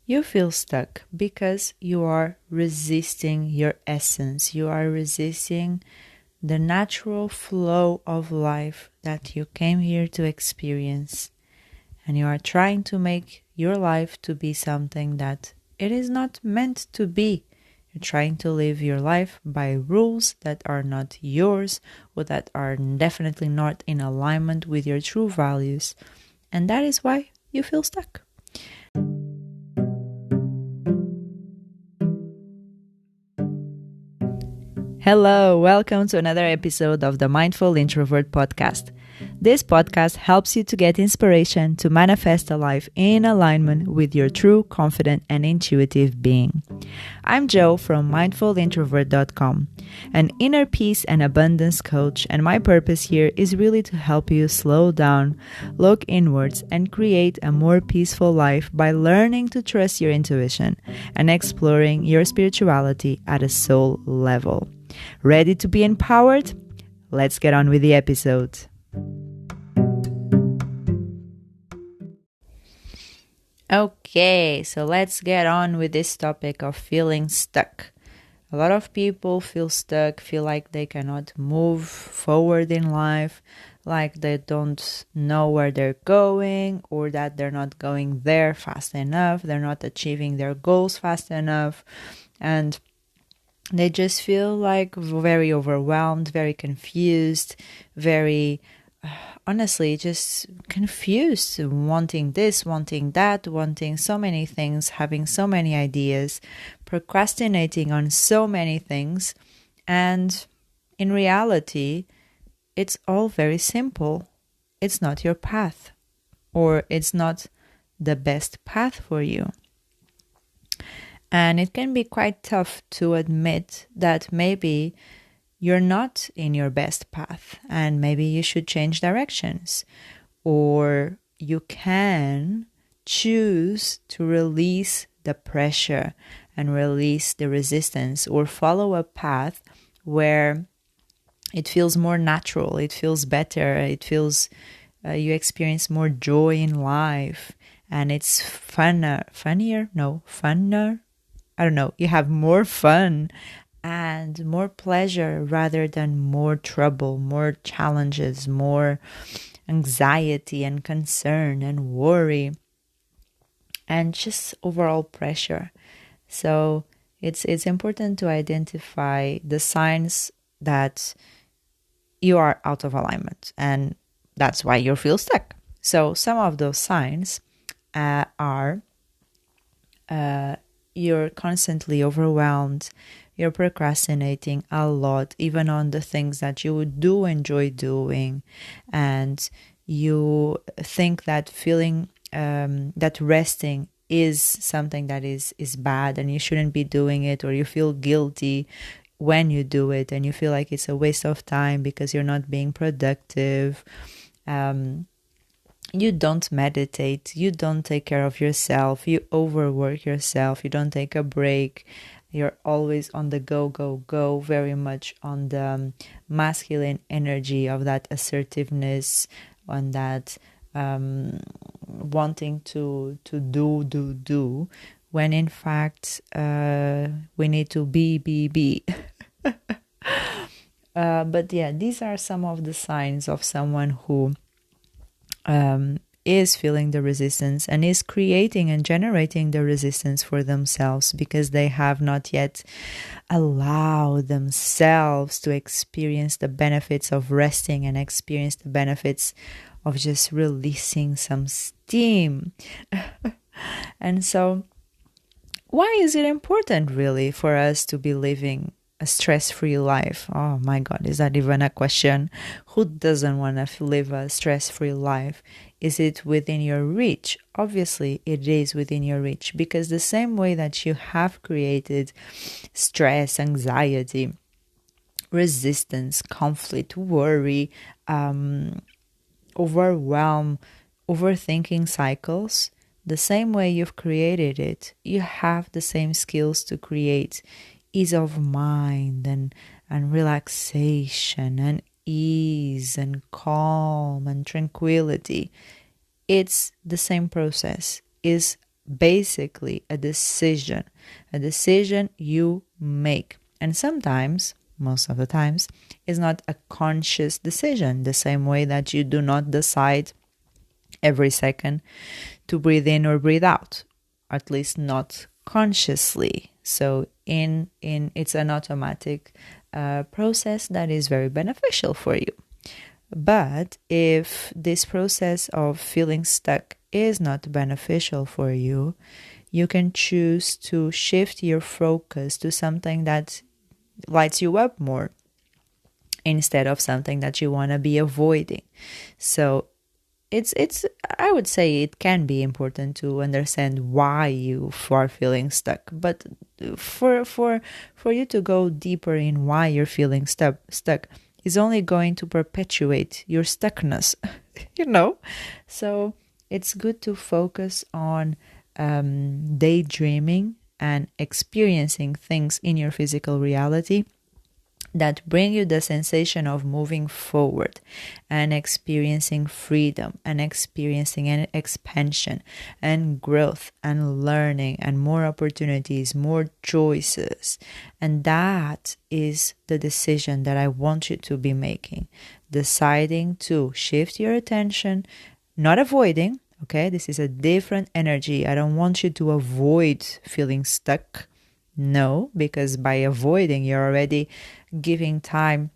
You feel stuck because you are resisting your essence. You are resisting the natural flow of life that you came here to experience. And you are trying to make your life to be something that it is not meant to be. You're trying to live your life by rules that are not yours or that are definitely not in alignment with your true values. And that is why you feel stuck. Hello, welcome to another episode of the Mindful Introvert podcast. This podcast helps you to get inspiration to manifest a life in alignment with your true, confident, and intuitive being. I'm Jo from mindfulintrovert.com, an inner peace and abundance coach, and my purpose here is really to help you slow down, look inwards, and create a more peaceful life by learning to trust your intuition and exploring your spirituality at a soul level. Ready to be empowered? Let's get on with the episode. Okay, so let's get on with this topic of feeling stuck. A lot of people feel stuck, feel like they cannot move forward in life, like they don't know where they're going, or that they're not going there fast enough, they're not achieving their goals fast enough, and they just feel like very overwhelmed, very confused, very honestly just confused, wanting this, wanting that, wanting so many things, having so many ideas, procrastinating on so many things. And in reality, it's all very simple. It's not your path, or it's not the best path for you. And it can be quite tough to admit that maybe you're not in your best path and maybe you should change directions. Or you can choose to release the pressure and release the resistance, or follow a path where it feels more natural, it feels better, it feels you experience more joy in life, and it's funner. I don't know, you have more fun and more pleasure rather than more trouble, more challenges, more anxiety and concern and worry and just overall pressure. So it's important to identify the signs that you are out of alignment, and that's why you feel stuck. So some of those signs are you're constantly overwhelmed, you're procrastinating a lot, even on the things that you do enjoy doing, and you think that that resting is something that is bad and you shouldn't be doing it, or you feel guilty when you do it and you feel like it's a waste of time because you're not being productive. You don't meditate, you don't take care of yourself, you overwork yourself, you don't take a break, you're always on the go, very much on the masculine energy of that assertiveness, on that wanting to do, when in fact we need to be. But yeah, these are some of the signs of someone who is feeling the resistance and is creating and generating the resistance for themselves because they have not yet allowed themselves to experience the benefits of resting and experience the benefits of just releasing some steam. And so, why is it important really for us to be living a stress-free life? Oh my God, is that even a question? Who doesn't want to live a stress-free life? Is it within your reach? Obviously, it is within your reach, because the same way that you have created stress, anxiety, resistance, conflict, worry, overwhelm, overthinking cycles, the same way you've created it, you have the same skills to create ease of mind and relaxation and ease and calm and tranquility. It's the same process. Is basically a decision you make. And sometimes, most of the times, it's not a conscious decision, the same way that you do not decide every second to breathe in or breathe out, at least not consciously. So in it's an automatic process that is very beneficial for you. But if this process of feeling stuck is not beneficial for you, you can choose to shift your focus to something that lights you up more instead of something that you want to be avoiding. So it's I would say it can be important to understand why you are feeling stuck, but for you to go deeper in why you're feeling stuck is only going to perpetuate your stuckness. So it's good to focus on daydreaming and experiencing things in your physical reality that bring you the sensation of moving forward and experiencing freedom and experiencing an expansion and growth and learning and more opportunities, more choices. And that is the decision that I want you to be making. Deciding to shift your attention, not avoiding, okay? This is a different energy. I don't want you to avoid feeling stuck. No, because by avoiding, you're already giving time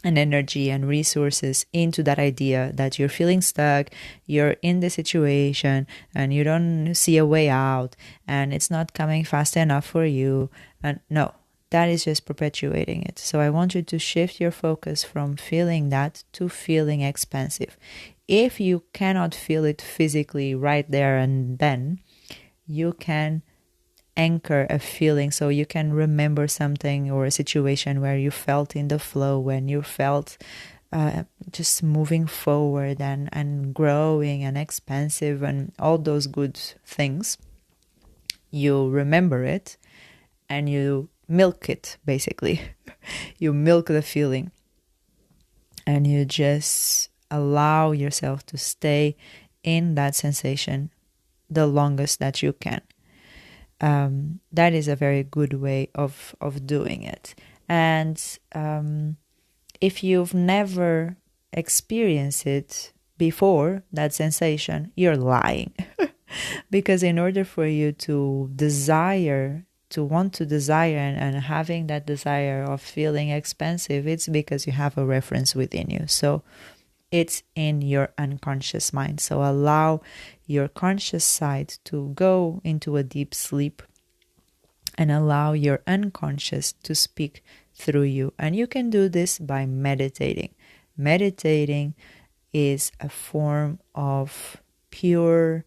and energy and resources into that idea that you're feeling stuck, you're in the situation and you don't see a way out and it's not coming fast enough for you. And no, that is just perpetuating it. So I want you to shift your focus from feeling that to feeling expansive. If you cannot feel it physically right there and then, you can anchor a feeling, so you can remember something or a situation where you felt in the flow, when you felt just moving forward and growing and expansive and all those good things. You remember it and you milk it, basically. You milk the feeling and you just allow yourself to stay in that sensation the longest that you can. That is a very good way of doing it. And if you've never experienced it before, that sensation, you're lying. Because in order for you to desire, to want to desire and having that desire of feeling expansive, it's because you have a reference within you. So it's in your unconscious mind. So allow your conscious side to go into a deep sleep and allow your unconscious to speak through you. And you can do this by meditating. Meditating is a form of pure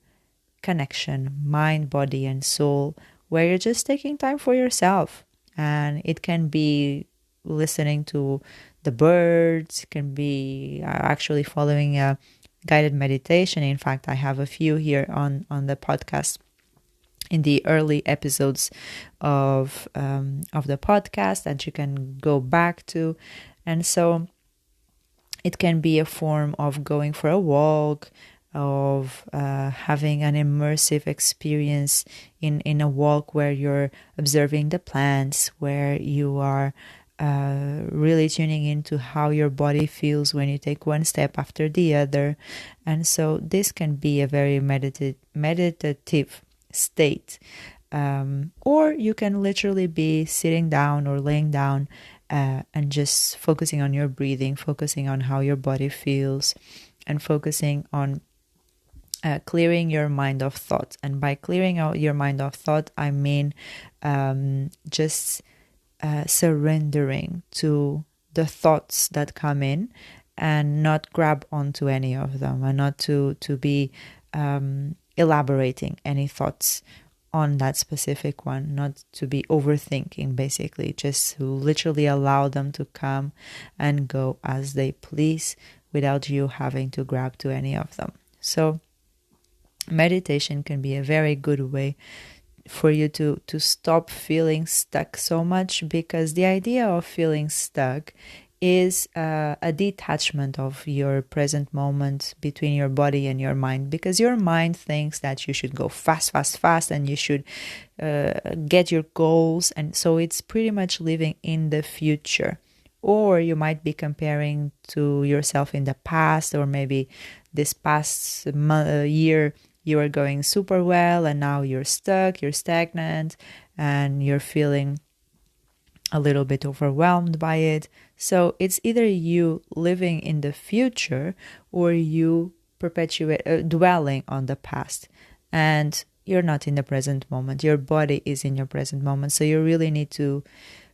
connection, mind, body, and soul, where you're just taking time for yourself. And it can be listening to the birds, can be actually following a guided meditation. In fact, I have a few here on the podcast in the early episodes of the podcast that you can go back to. And so it can be a form of going for a walk, of having an immersive experience in a walk where you're observing the plants, where you are really tuning into how your body feels when you take one step after the other. And so this can be a very meditative state. Or you can literally be sitting down or laying down and just focusing on your breathing, focusing on how your body feels, and focusing on clearing your mind of thought. And by clearing out your mind of thought, I mean just surrendering to the thoughts that come in and not grab onto any of them, and not to be elaborating any thoughts on that specific one, not to be overthinking, basically, just to literally allow them to come and go as they please without you having to grab to any of them. So meditation can be a very good way for you to stop feeling stuck so much, because the idea of feeling stuck is a detachment of your present moment between your body and your mind, because your mind thinks that you should go fast, fast, fast, and you should get your goals. And so it's pretty much living in the future. Or you might be comparing to yourself in the past, or maybe this past year you were going super well and now you're stuck, you're stagnant, and you're feeling a little bit overwhelmed by it. So it's either you living in the future or you dwelling on the past, and you're not in the present moment. Your body is in your present moment. So you really need to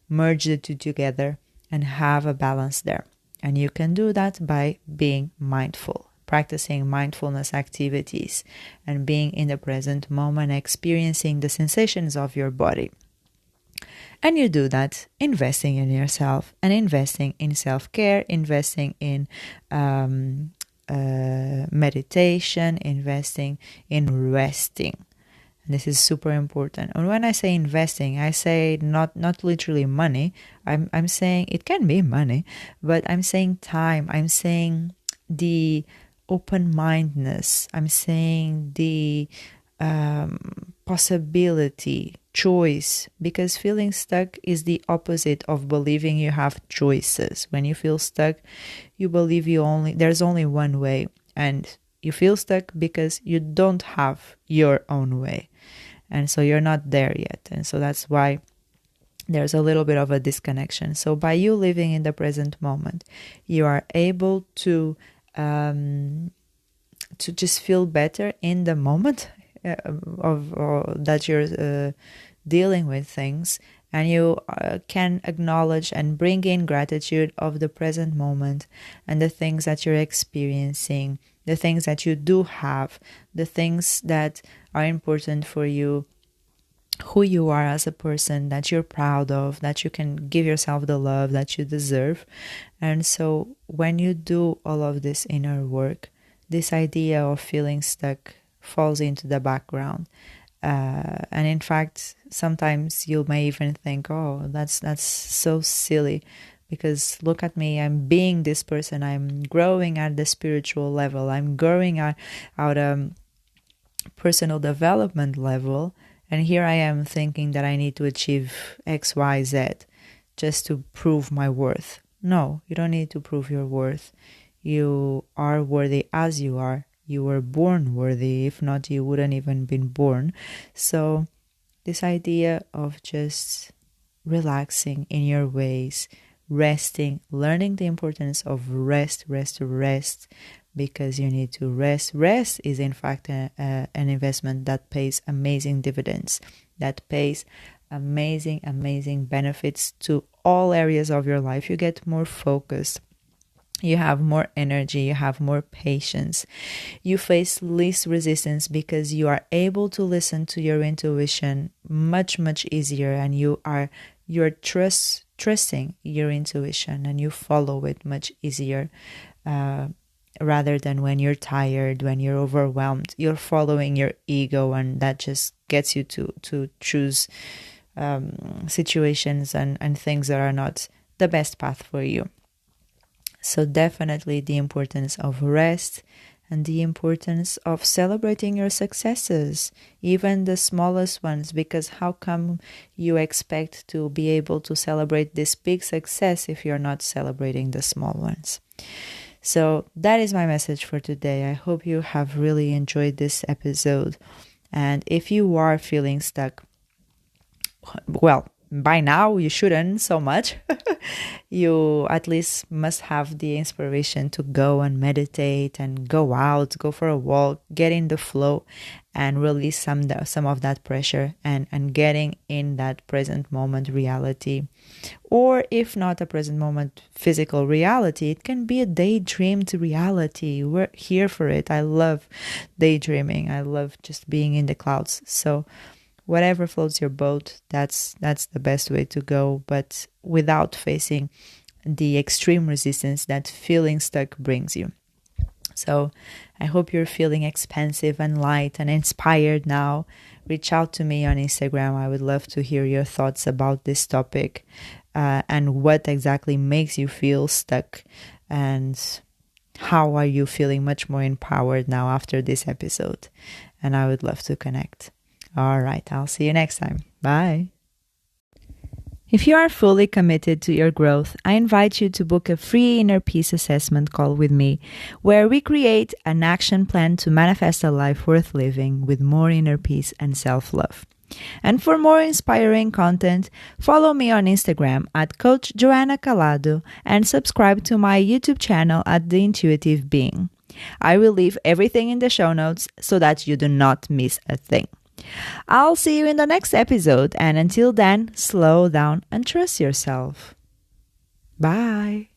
merge the two together and have a balance there. And you can do that by being mindful, practicing mindfulness activities, and being in the present moment, experiencing the sensations of your body. And you do that investing in yourself and investing in self-care, investing in meditation, investing in resting. And this is super important. And when I say investing, I say not literally money. I'm saying it can be money, but I'm saying time. I'm saying the open-mindedness. I'm saying the possibility, choice, because feeling stuck is the opposite of believing you have choices. When you feel stuck, you believe there's only one way, and you feel stuck because you don't have your own way, and so you're not there yet. And so that's why there's a little bit of a disconnection. So by you living in the present moment, you are able to just feel better in the moment that you're dealing with things, and you can acknowledge and bring in gratitude of the present moment and the things that you're experiencing, the things that you do have, the things that are important for you, who you are as a person, that you're proud of, that you can give yourself the love that you deserve. And so when you do all of this inner work, this idea of feeling stuck falls into the background. And in fact, sometimes you may even think, oh, that's so silly, because look at me, I'm being this person, I'm growing at the spiritual level, I'm growing at personal development level, and here I am thinking that I need to achieve X, Y, Z just to prove my worth. No, you don't need to prove your worth. You are worthy as you are. You were born worthy. If not, you wouldn't even been born. So this idea of just relaxing in your ways, resting, learning the importance of rest, because you need to rest. Rest is in fact an investment that pays amazing dividends, that pays amazing benefits to all areas of your life. You get more focused. You have more energy, you have more patience, you face less resistance because you are able to listen to your intuition much easier, and you're trusting your intuition, and you follow it much easier, rather than when you're tired, when you're overwhelmed, you're following your ego, and that just gets you to choose situations and things that are not the best path for you. So definitely the importance of rest and the importance of celebrating your successes, even the smallest ones, because how come you expect to be able to celebrate this big success if you're not celebrating the small ones? So that is my message for today. I hope you have really enjoyed this episode. And if you are feeling stuck, well, by now you shouldn't so much. You at least must have the inspiration to go and meditate and go out, go for a walk, get in the flow and release some of that pressure and getting in that present moment reality. Or if not a present moment physical reality, it can be a daydreamed reality. We're here for it. I love daydreaming. I love just being in the clouds. So whatever floats your boat, that's the best way to go, but without facing the extreme resistance that feeling stuck brings you. So I hope you're feeling expansive and light and inspired now. Reach out to me on Instagram. I would love to hear your thoughts about this topic. and what exactly makes you feel stuck, and how are you feeling much more empowered now after this episode. And I would love to connect. All right, I'll see you next time. Bye. If you are fully committed to your growth, I invite you to book a free inner peace assessment call with me, where we create an action plan to manifest a life worth living with more inner peace and self-love. And for more inspiring content, follow me on Instagram at Coach Joanna Calado and subscribe to my YouTube channel at The Intuitive Being. I will leave everything in the show notes so that you do not miss a thing. I'll see you in the next episode, and until then, slow down and trust yourself. Bye.